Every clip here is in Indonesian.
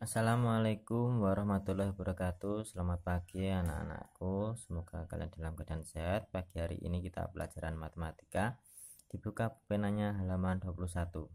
Assalamualaikum warahmatullahi wabarakatuh. Selamat pagi anak-anakku. Semoga kalian dalam keadaan sehat. Pagi hari ini kita pelajaran matematika. Dibuka penanya halaman 21.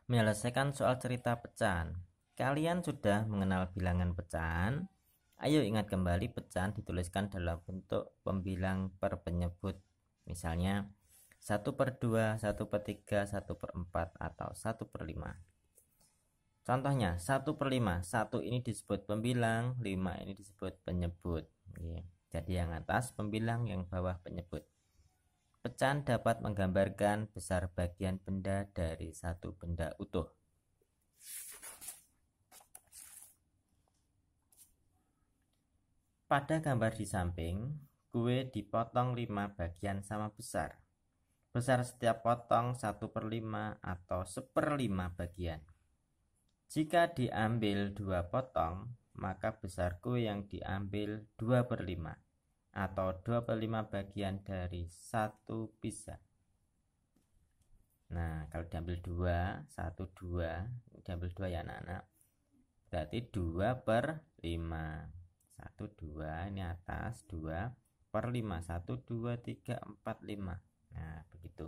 Menyelesaikan soal cerita pecahan. Kalian sudah mengenal bilangan pecahan? Ayo ingat kembali pecahan dituliskan dalam bentuk pembilang per penyebut. Misalnya 1/2, 1/3, 1/4 atau 1/5. Contohnya 1/5, 1 ini disebut pembilang, 5 ini disebut penyebut. Jadi yang atas pembilang, yang bawah penyebut. Pecahan dapat menggambarkan besar bagian benda dari satu benda utuh. Pada gambar di samping, kue dipotong 5 bagian sama besar. Besar setiap potong 1/5 atau 1/5 bagian. Jika diambil 2 potong, maka besar kue yang diambil 2/5 atau 2/5 bagian dari 1 bisa. Nah, kalau diambil 2, 1, 2, diambil 2 ya anak-anak, berarti 2/5. 1, 2, ini atas, 2/5. 1, 2, 3, 4, 5. Nah, begitu.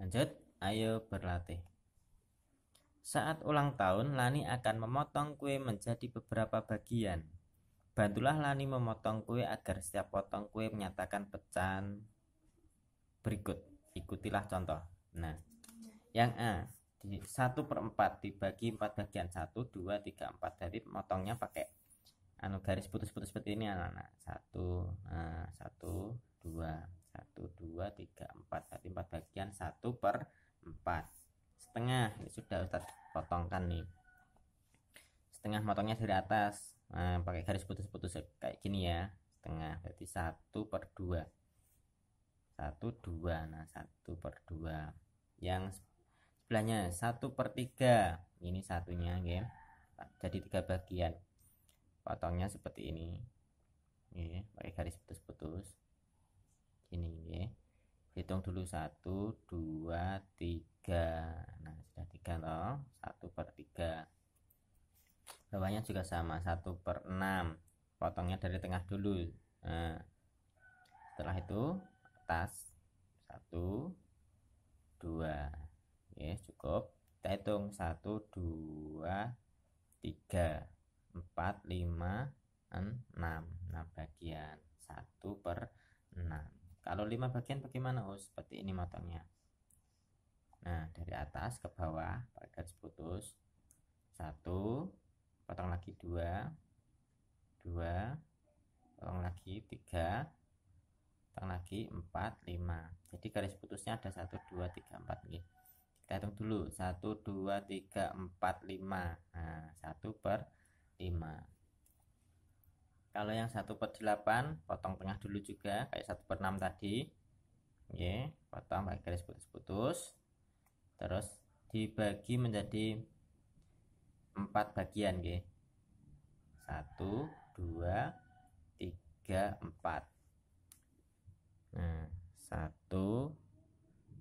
Lanjut, ayo berlatih. Saat ulang tahun, Lani akan memotong kue menjadi beberapa bagian. Bantulah Lani memotong kue agar setiap potong kue menyatakan pecahan berikut. Ikutilah contoh. Nah, yang A, 1/4 dibagi 4 bagian. 1, 2, 3, 4. Jadi motongnya pakai garis putus-putus seperti ini anak-anak. 1, 2, 1, 2, 3, 4. Jadi 4 bagian, 1/4. Setengah, ini sudah Ustaz potongkan nih. Setengah motongnya dari atas, pakai garis putus-putus kayak gini ya. Setengah berarti 1/2. 1, 2. Nah, 1/2. Yang sebelahnya 1/3. Ini satunya ya. Jadi 3 bagian. Potongnya seperti ini. Ya, pakai garis putus-putus. Ini ya. Hitung dulu 1, 2, 3. Nah, sudah 3 loh. 1/3. Bawahnya juga sama, 1/6. Potongnya dari tengah dulu. Nah, setelah itu atas 1, 2. Ya, cukup. Kita hitung 1, 2, 3, 4, 5, 6. 6 bagian. 1/6. Kalau 5 bagian bagaimana? Seperti ini motongnya. Nah, dari atas ke bawah pakai garis putus. 1, potong lagi 2, 2, potong lagi 3, potong lagi 4, 5. Jadi garis putusnya ada 1, 2, 3, 4 nih. Kita hitung dulu. 1, 2, 3, 4, 5. Nah, 1/5. Kalau yang 1/8, potong tengah dulu juga kayak 1/6 tadi. Oke, potong pakai garis putus-putus. Terus dibagi menjadi 4 bagian, oke. 1, 2, 3, 4. Nah, 1,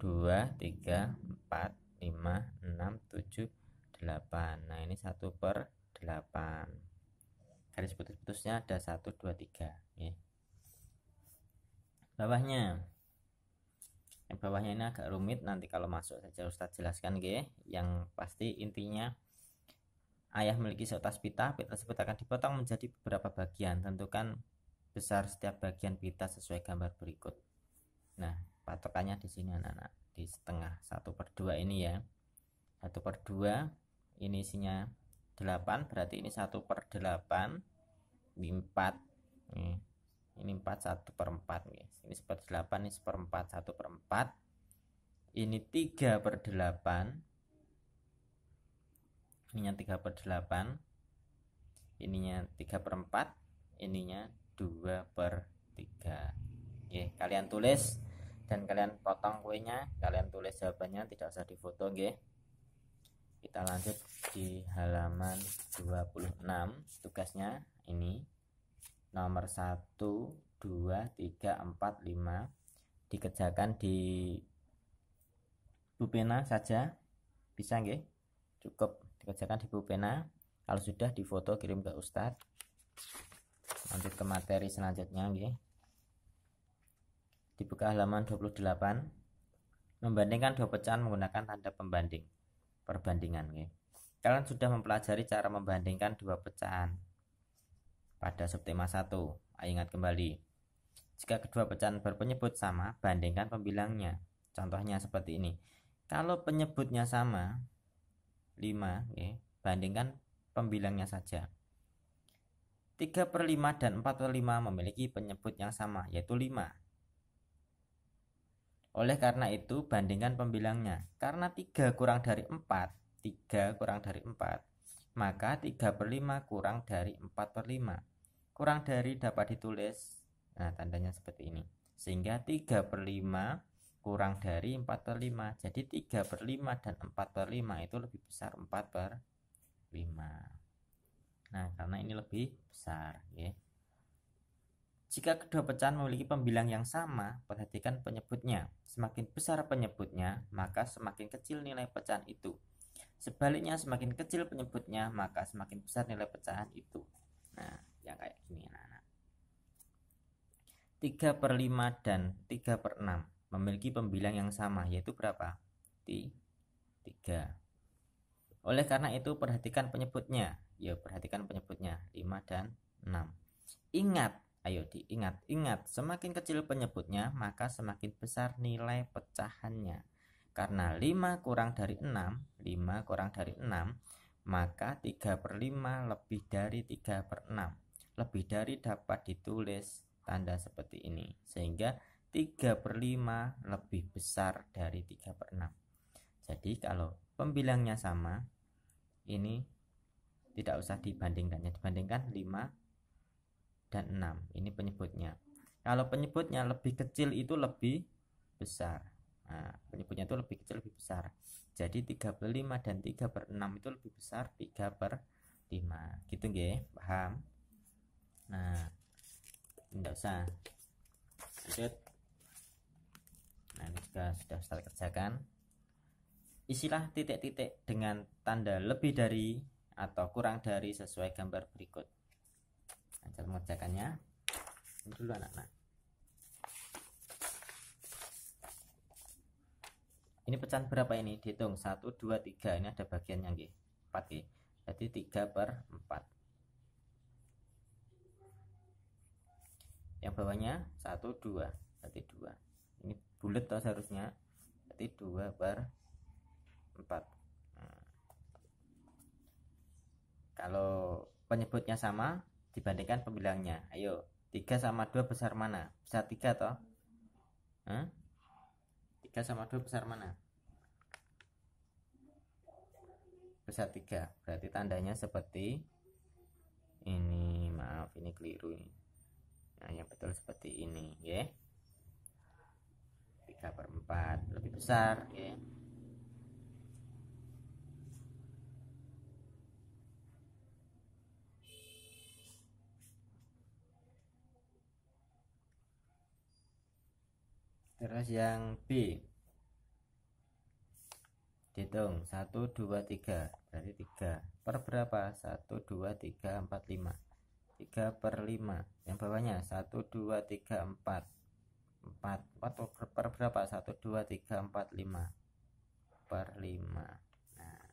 2, 3, 4, 5, 6, 7, 8. Nah, ini 1/8. Garis putus-putusnya ada 1, 2, 3 ya. Bawahnya, yang bawahnya ini agak rumit, nanti kalau masuk saja Ustadz jelaskan ya. Yang pasti intinya, ayah memiliki seutas pita. Pita tersebut akan dipotong menjadi beberapa bagian. Tentukan besar setiap bagian pita sesuai gambar berikut. Nah, patokannya di sini anak-anak, di setengah 1/2 ini ya. 1/2 ini isinya 8, berarti ini 1/8. Ini 4. Ini 4, 1/4 nih. Ini 1/8, ini 1/4, 1/4. Ini 3/8. Ininya 3/8. Ininya 3/4. Ininya 2/3. Oke, kalian tulis dan kalian potong kuenya, kalian tulis jawabannya, tidak usah difoto, nggih. Kita lanjut di halaman 26. Tugasnya ini nomor 1, 2, 3, 4, 5 dikerjakan di pulpena saja, bisa nggih? Cukup dikerjakan di pulpena. Kalau sudah difoto kirim ke Ustadz. Lanjut ke materi selanjutnya nggih. Dibuka halaman 28. Membandingkan dua pecahan menggunakan tanda pembanding. Perbandingan nggih. Kalian sudah mempelajari cara membandingkan dua pecahan pada subtema 1. Ingat kembali. Jika kedua pecahan berpenyebut sama, bandingkan pembilangnya. Contohnya seperti ini. Kalau penyebutnya sama 5, bandingkan pembilangnya saja. 3/5 dan 4/5 memiliki penyebut yang sama, yaitu 5. Oleh karena itu, bandingkan pembilangnya. Karena 3 kurang dari 4, maka 3/5 kurang dari 4/5. Kurang dari dapat ditulis, nah tandanya seperti ini. Sehingga 3/5 kurang dari 4/5. Jadi 3/5 dan 4/5 itu lebih besar 4/5. Nah, karena ini lebih besar, ya. Jika kedua pecahan memiliki pembilang yang sama, perhatikan penyebutnya. Semakin besar penyebutnya, maka semakin kecil nilai pecahan itu. Sebaliknya, semakin kecil penyebutnya, maka semakin besar nilai pecahan itu. Nah, yang kayak gini, anak-anak. 3/5 dan 3/6 memiliki pembilang yang sama, yaitu berapa? 3. Oleh karena itu, perhatikan penyebutnya. Ya, perhatikan penyebutnya 5 dan 6. Ingat, ayo diingat, semakin kecil penyebutnya, maka semakin besar nilai pecahannya. Karena 5 kurang dari 6, maka 3/5 lebih dari 3/6. Lebih dari dapat ditulis tanda seperti ini. Sehingga 3/5 lebih besar dari 3/6. Jadi kalau pembilangnya sama, ini tidak usah dibandingkan, ya dibandingkan 5 dan 6. Ini penyebutnya. Kalau penyebutnya lebih kecil itu lebih besar. Nah, penyebutnya itu lebih kecil lebih besar. Jadi 3/5 dan 3/6 itu lebih besar 3/5. Gitu nggih, paham? Nah, tidak usah. Lanjut. Nah, ini juga sudah saya kerjakan. Isilah titik-titik dengan tanda lebih dari atau kurang dari sesuai gambar berikut. Nah, cara mengerjakannya ini dulu anak-anak. Ini pecahan berapa ini? Dihitung 1, 2, 3. Ini ada bagiannya nggih. 4 nggih. Jadi 3/4. Yang bawahnya 1, 2. Berarti 2. Ini bulat toh seharusnya. Berarti 2/4. Nah, kalau penyebutnya sama, dibandingkan pembilangnya. Ayo, 3 sama 2 besar mana? Besar 3 toh? 3 sama 2 besar mana? Besar 3. Berarti tandanya seperti ini. Maaf, ini keliru. Nah, yang betul seperti ini, ya. 3/4 lebih besar, ya. Terus yang B, dihitung 1, 2, 3. Berarti 3 per berapa? 1, 2, 3, 4, 5. 3/5. Yang bawahnya 1, 2, 3, 4. 4 per berapa? 1, 2, 3, 4, 5 per 5. Nah,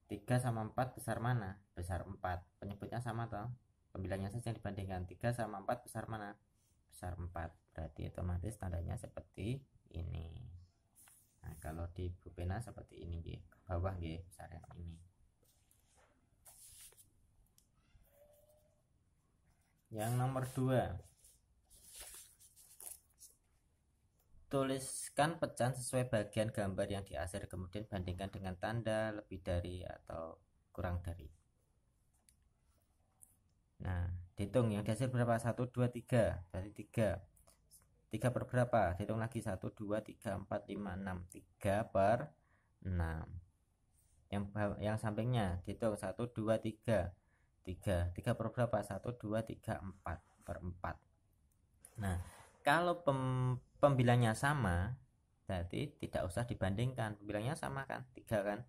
3 sama 4 besar mana? Besar 4. Penyebutnya sama toh? Pembilangnya saja yang dibandingkan. 3 sama 4 besar mana? Besar 4. Berarti otomatis tandanya seperti ini. Nah, kalau di pulpena seperti ini nggih. Ke bawah nggih, besar yang ini. Yang nomor 2. Tuliskan pecahan sesuai bagian gambar yang diaser, kemudian bandingkan dengan tanda lebih dari atau kurang dari. Nah, dihitung yang dihasil berapa? 1, 2, 3. Berarti 3. 3 per berapa? Dihitung lagi 1, 2, 3, 4, 5, 6. 3/6. Yang sampingnya dihitung 1, 2, 3. 3 per berapa? 1, 2, 3, 4/4. Nah, kalau pembilangnya sama, berarti tidak usah dibandingkan. Pembilangnya sama kan? 3 kan?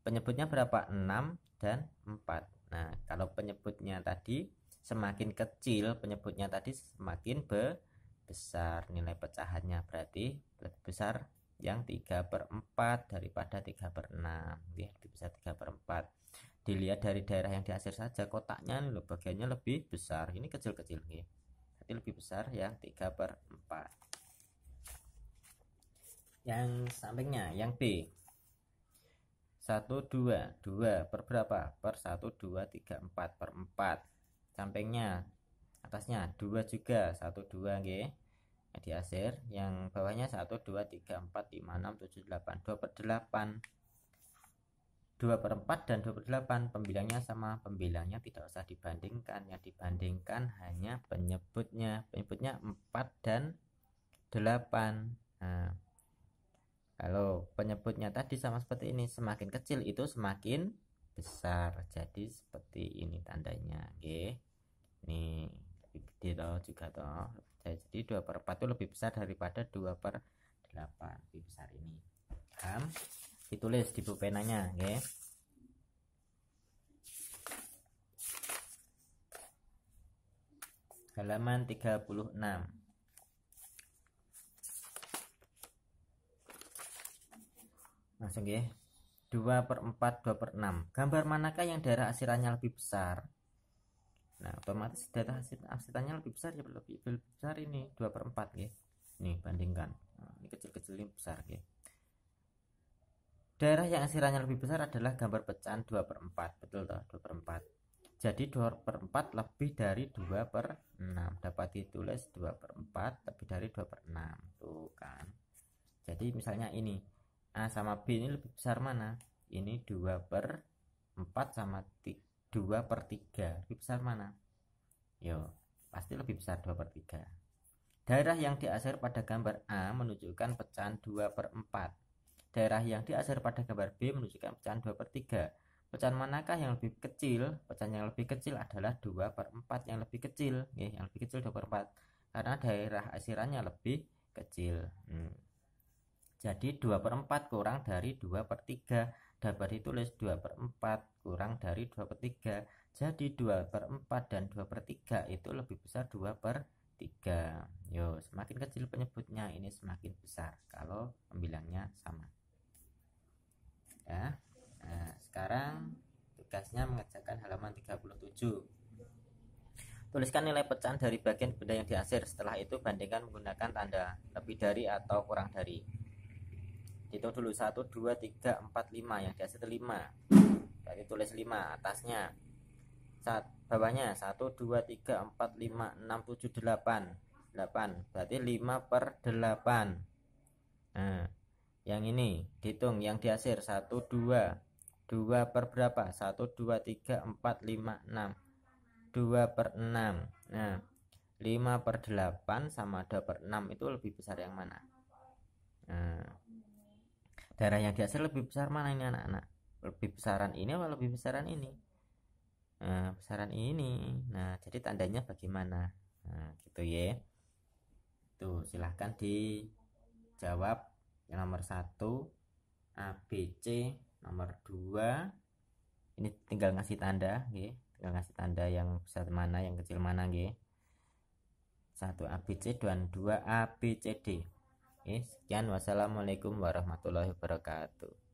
penyebutnya berapa? 6 dan 4. Nah, kalau penyebutnya tadi semakin kecil, penyebutnya tadi semakin besar nilai pecahannya, berarti lebih besar yang 3/4 daripada 3/6 ya, lebih besar 3/4. Dilihat dari daerah yang diakhir saja, kotaknya ini loh, bagiannya lebih besar, ini kecil-kecil ya, berarti lebih besar yang 3/4. Yang sampingnya, yang B 1 2 2 per berapa? Per 1 2 3 4 per 4. Sampingnya atasnya 2 juga 1 2 nggih. Di akhir yang bawahnya 1 2 3 4 5 6 7 8 2/8. 2/4 dan 2/8 pembilangnya sama, pembilangnya tidak usah dibandingkan, yang dibandingkan hanya penyebutnya 4 dan 8. Nah, kalau penyebutnya tadi sama seperti ini, semakin kecil itu semakin besar, jadi seperti ini tandanya, oke. Nih lebih gede toh juga toh, jadi 2/4 itu lebih besar daripada 2/8, lebih besar ini. Paham? Ditulis di pulpenanya, oke. Halaman 36. Langsung ya. 2/4 2/6. Gambar manakah yang daerah akhirannya lebih besar? Nah, otomatis daerah akhirannya lebih besar ya, lebih besar ini 2/4 ya. Nih bandingkan. Nah, ini kecil-kecil, ini besar ya. Daerah yang akhirannya lebih besar adalah gambar pecahan 2/4, betul toh? 2/4. Jadi 2/4 lebih dari 2/6. Dapat ditulis 2/4 lebih dari 2/6. Tuh kan. Jadi misalnya ini A sama B ini lebih besar mana? Ini 2/4 sama 2/3. Lebih besar mana? Yo, pasti lebih besar 2/3. Daerah yang diakhir pada gambar A menunjukkan pecahan 2/4. Daerah yang diakhir pada gambar B menunjukkan pecahan 2/3. Pecahan manakah yang lebih kecil? Pecahan yang lebih kecil adalah 2/4 yang lebih kecil, ya, yang lebih kecil 2/4 karena daerah akhirannya lebih kecil. Jadi 2/4 kurang dari 2/3 dapat ditulis 2/4 kurang dari 2/3. Jadi 2/4 dan 2/3 itu lebih besar 2/3. Yo, semakin kecil penyebutnya ini semakin besar kalau pembilangnya sama. Ya. Nah, sekarang tugasnya mengerjakan halaman 37. Tuliskan nilai pecahan dari bagian benda yang diakhir. Setelah itu bandingkan menggunakan tanda lebih dari atau kurang dari. Hitung dulu 1 2 3 4 5, yang diakhir 5. Berarti tulis 5 atasnya. Bawahnya 1 2 3 4 5 6 7 8. 8. Berarti 5/8. Nah, yang ini dihitung yang diakhir 1 2 2 per berapa? 1 2 3 4 5 6 2/6. Nah, 5/8 sama 2/6 itu lebih besar yang mana? Nah, daerah yang diakhir lebih besar mana ini anak-anak? Lebih besaran ini atau lebih besaran ini? Nah, besaran ini. Nah, jadi tandanya bagaimana? Nah, gitu ya. Tuh, silahkan dijawab. Yang nomor 1 A, B, C. Nomor 2 ini tinggal ngasih tanda, nggih. Tinggal ngasih tanda yang besar mana, yang kecil mana, nggih. 1 A, B, C dan 2 A, B, C, D. Oke, sekian. Wassalamualaikum warahmatullahi wabarakatuh.